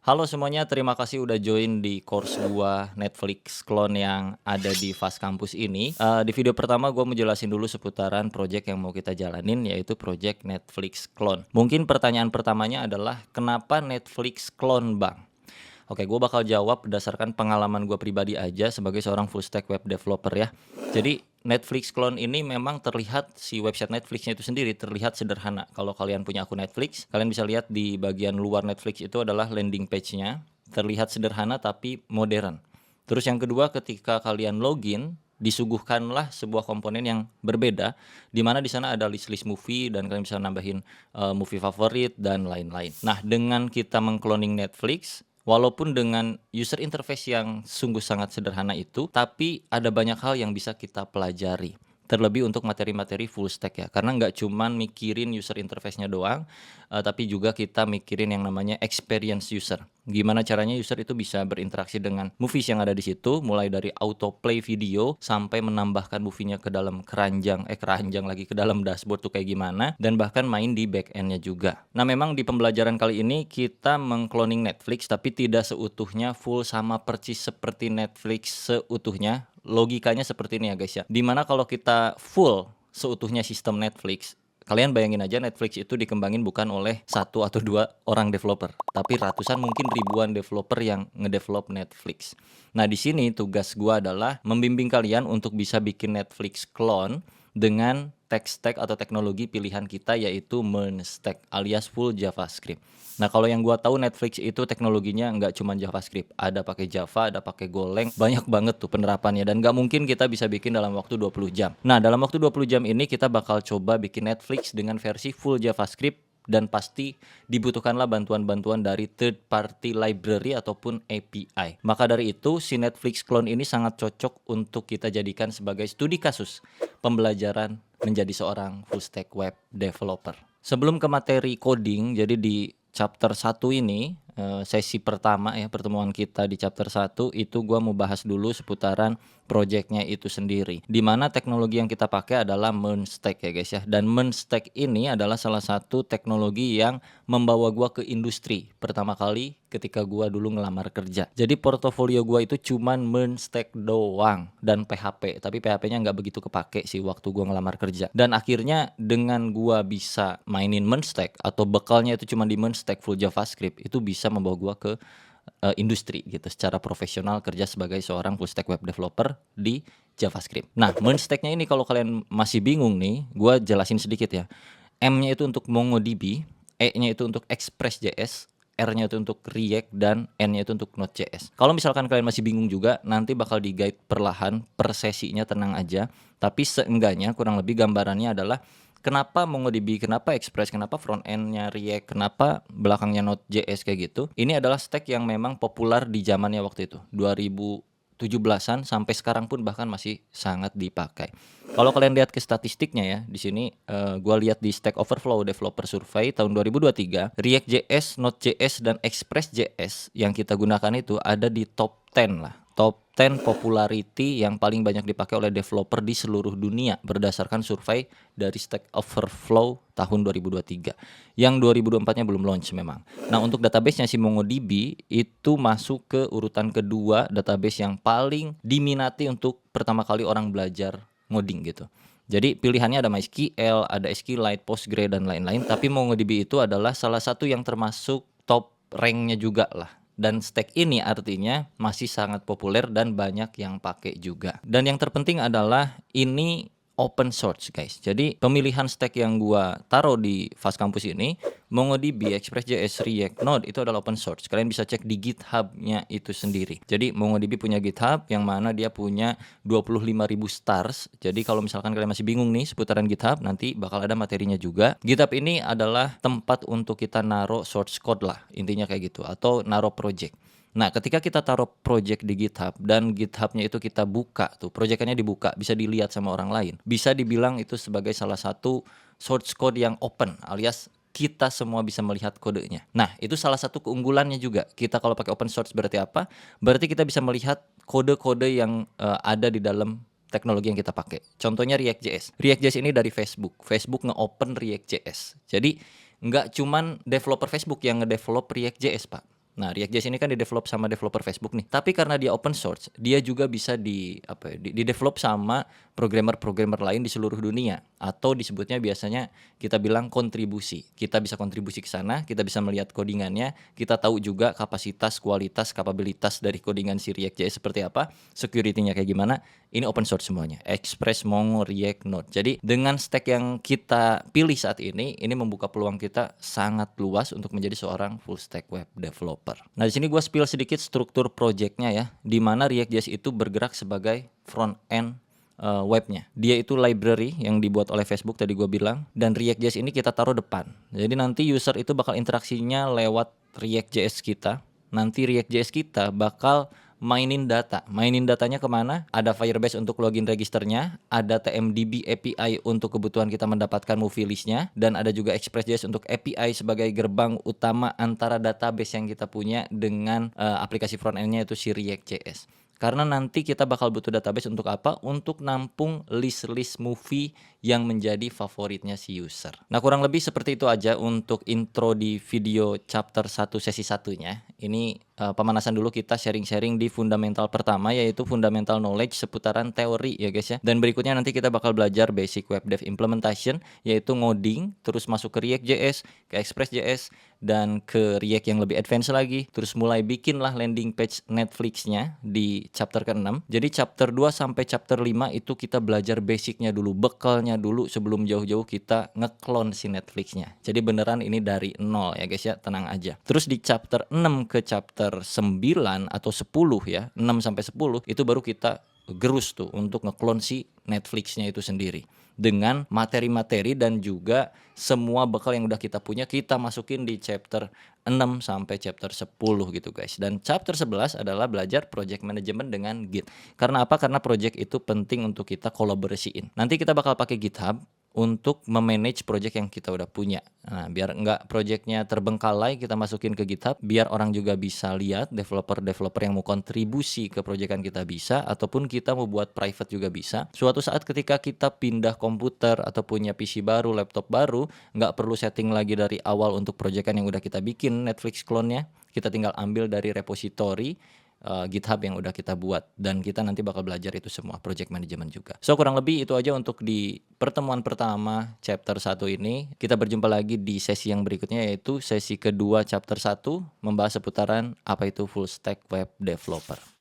Halo semuanya, terima kasih udah join di course gua Netflix Clone yang ada di Fast Campus ini. Di video pertama gua mau jelasin dulu seputaran project yang mau kita jalanin, yaitu project Netflix Clone. Mungkin pertanyaan pertamanya adalah kenapa Netflix Clone, Bang? Oke, gue bakal jawab berdasarkan pengalaman gue pribadi aja sebagai seorang full stack web developer ya. Jadi Netflix Clone ini memang terlihat si website Netflixnya itu sendiri terlihat sederhana. Kalau kalian punya akun Netflix, kalian bisa lihat di bagian luar Netflix itu adalah landing page-nya. Terlihat sederhana tapi modern. Terus yang kedua, ketika kalian login, disuguhkanlah sebuah komponen yang berbeda, di mana di sana ada list-list movie dan kalian bisa nambahin movie favorit dan lain-lain. Nah, dengan kita mengcloning Netflix, walaupun dengan user interface yang sungguh sangat sederhana itu, tapi ada banyak hal yang bisa kita pelajari. Terlebih untuk materi-materi full stack ya, karena nggak cuman mikirin user interface-nya doang, tapi juga kita mikirin yang namanya experience user. Gimana caranya user itu bisa berinteraksi dengan movies yang ada di situ, mulai dari autoplay video sampai menambahkan movie-nya ke dalam keranjang lagi ke dalam dashboard tuh kayak gimana, dan bahkan main di back end-nya juga. Nah, memang di pembelajaran kali ini kita mengcloning Netflix tapi tidak seutuhnya full sama persis seperti Netflix seutuhnya. Logikanya seperti ini ya guys ya. Dimana kalau kita full seutuhnya sistem Netflix, kalian bayangin aja Netflix itu dikembangin bukan oleh satu atau dua orang developer, tapi ratusan mungkin ribuan developer yang ngedevelop Netflix. Nah, di sini tugas gua adalah membimbing kalian untuk bisa bikin Netflix clone dengan tech stack atau teknologi pilihan kita, yaitu MERN stack alias full JavaScript. Nah, kalau yang gua tahu Netflix itu teknologinya nggak cuma JavaScript, ada pakai Java, ada pakai Golang, banyak banget tuh penerapannya dan nggak mungkin kita bisa bikin dalam waktu 20 jam. Nah, dalam waktu 20 jam ini kita bakal coba bikin Netflix dengan versi full JavaScript dan pasti dibutuhkanlah bantuan-bantuan dari third party library ataupun API. Maka dari itu, si Netflix clone ini sangat cocok untuk kita jadikan sebagai studi kasus pembelajaran menjadi seorang full stack web developer. Sebelum ke materi coding, jadi di chapter 1 ini, sesi pertama ya, pertemuan kita di chapter 1 itu gua mau bahas dulu seputaran projectnya itu sendiri. Di mana teknologi yang kita pakai adalah MERN stack ya guys ya. Dan MERN stack ini adalah salah satu teknologi yang membawa gua ke industri pertama kali ketika gua dulu ngelamar kerja. Jadi portofolio gua itu cuman MERN stack doang dan PHP, tapi PHP-nya nggak begitu kepake sih waktu gua ngelamar kerja. Dan akhirnya dengan gua bisa mainin MERN stack atau bekalnya itu cuma di MERN stack full JavaScript, itu bisa membawa gua ke industri gitu secara profesional kerja sebagai seorang full stack web developer di JavaScript. Nah, MERN stack-nya ini kalau kalian masih bingung nih, gua jelasin sedikit ya. M-nya itu untuk MongoDB, E-nya itu untuk Express.js, R-nya itu untuk React, dan N-nya itu untuk Node.js. Kalau misalkan kalian masih bingung juga, nanti bakal di-guide perlahan per sesinya, tenang aja. Tapi seenggaknya kurang lebih gambarannya adalah kenapa MongoDB, kenapa Express, kenapa front end-nya React, kenapa belakangnya Node.js kayak gitu. Ini adalah stack yang memang populer di zamannya waktu itu, 2017-an sampai sekarang pun bahkan masih sangat dipakai. Kalau kalian lihat ke statistiknya ya, di sini gua lihat di Stack Overflow Developer Survey tahun 2023, React.js, Node.js, dan Express.js yang kita gunakan itu ada di top 10 lah. Top 10 popularity yang paling banyak dipakai oleh developer di seluruh dunia berdasarkan survei dari Stack Overflow tahun 2023. Yang 2024-nya belum launch memang. Nah, untuk database-nya si MongoDB itu masuk ke urutan kedua database yang paling diminati untuk pertama kali orang belajar ngoding gitu. Jadi pilihannya ada MySQL, ada SQLite, Postgre, dan lain-lain. Tapi MongoDB itu adalah salah satu yang termasuk top rank-nya juga lah. Dan stack ini artinya masih sangat populer dan banyak yang pakai juga. Dan yang terpenting adalah ini open source guys. Jadi pemilihan stack yang gua taruh di Fast Campus ini, MongoDB, Express.js, React, Node itu adalah open source. Kalian bisa cek di GitHub-nya itu sendiri. Jadi MongoDB punya GitHub yang mana dia punya 25.000 stars. Jadi kalau misalkan kalian masih bingung nih seputaran GitHub, nanti bakal ada materinya juga. GitHub ini adalah tempat untuk kita naruh source code lah, intinya kayak gitu, atau naruh project. Nah, ketika kita taruh project di GitHub dan GitHub-nya itu kita buka tuh, project-nya dibuka, bisa dilihat sama orang lain. Bisa dibilang itu sebagai salah satu source code yang open, alias kita semua bisa melihat kodenya. Nah, itu salah satu keunggulannya juga. Kita kalau pakai open source berarti apa? Berarti kita bisa melihat kode-kode yang ada di dalam teknologi yang kita pakai. Contohnya React.js. React.js ini dari Facebook. Facebook nge-open React.js. Jadi nggak cuman developer Facebook yang nge-develop React.js, Pak. Nah, React.js ini kan di-develop sama developer Facebook nih. Tapi karena dia open source, dia juga bisa di-develop sama programmer-programmer lain di seluruh dunia, atau disebutnya biasanya kita bilang kontribusi. Kita bisa kontribusi ke sana, kita bisa melihat codingannya, kita tahu juga kapasitas, kualitas, kapabilitas dari codingan si React.js seperti apa, security-nya kayak gimana. Ini open source semuanya. Express, Mongo, React, Node. Jadi dengan stack yang kita pilih saat ini membuka peluang kita sangat luas untuk menjadi seorang full stack web developer. Nah, di sini gue spill sedikit struktur projectnya ya, di mana React.js itu bergerak sebagai front end webnya. Dia itu library yang dibuat oleh Facebook tadi gue bilang, dan React.js ini kita taruh depan. Jadi nanti user itu bakal interaksinya lewat React.js kita. Nanti React.js kita bakal mainin data. Mainin datanya kemana? Ada Firebase untuk login registernya, ada TMDB API untuk kebutuhan kita mendapatkan movie listnya, dan ada juga Express.js untuk API sebagai gerbang utama antara database yang kita punya dengan aplikasi front end-nya itu si React.js. Karena nanti kita bakal butuh database untuk apa? Untuk nampung list-list movie yang menjadi favoritnya si user. Nah, kurang lebih seperti itu aja untuk intro di video chapter 1 sesi satunya. Ini pemanasan dulu, kita sharing-sharing di fundamental pertama, yaitu fundamental knowledge seputaran teori ya guys ya. Dan berikutnya nanti kita bakal belajar basic web dev implementation, yaitu ngoding, terus masuk ke React.js, ke Express.js, dan ke React yang lebih advance lagi. Terus mulai bikinlah landing page Netflix-nya di chapter ke-6. Jadi chapter 2 sampai chapter 5 itu kita belajar basicnya dulu, bekalnya dulu sebelum jauh-jauh kita ngeklon si Netflix-nya. Jadi beneran ini dari nol ya guys ya, tenang aja. Terus di chapter 6 ke chapter 9 atau 10 ya, 6 sampai 10 itu baru kita gerus tuh untuk ngeklon si Netflix-nya itu sendiri. Dengan materi-materi dan juga semua bekal yang udah kita punya kita masukin di chapter 6 sampai chapter 10 gitu guys. Dan chapter 11 adalah belajar project management dengan Git. Karena apa? Karena project itu penting untuk kita kolaborasiin. Nanti kita bakal pakai GitHub untuk memanage project yang kita udah punya. Nah, biar enggak projectnya terbengkalai, kita masukin ke GitHub, biar orang juga bisa lihat, developer-developer yang mau kontribusi ke proyekan kita bisa, ataupun kita mau buat private juga bisa. Suatu saat ketika kita pindah komputer atau punya PC baru, laptop baru, nggak perlu setting lagi dari awal untuk proyekan yang udah kita bikin, Netflix clone-nya, kita tinggal ambil dari repository GitHub yang udah kita buat, dan kita nanti bakal belajar itu semua, project management juga. So kurang lebih itu aja untuk di pertemuan pertama chapter 1 ini. Kita berjumpa lagi di sesi yang berikutnya, yaitu sesi kedua chapter 1 membahas seputaran apa itu full stack web developer.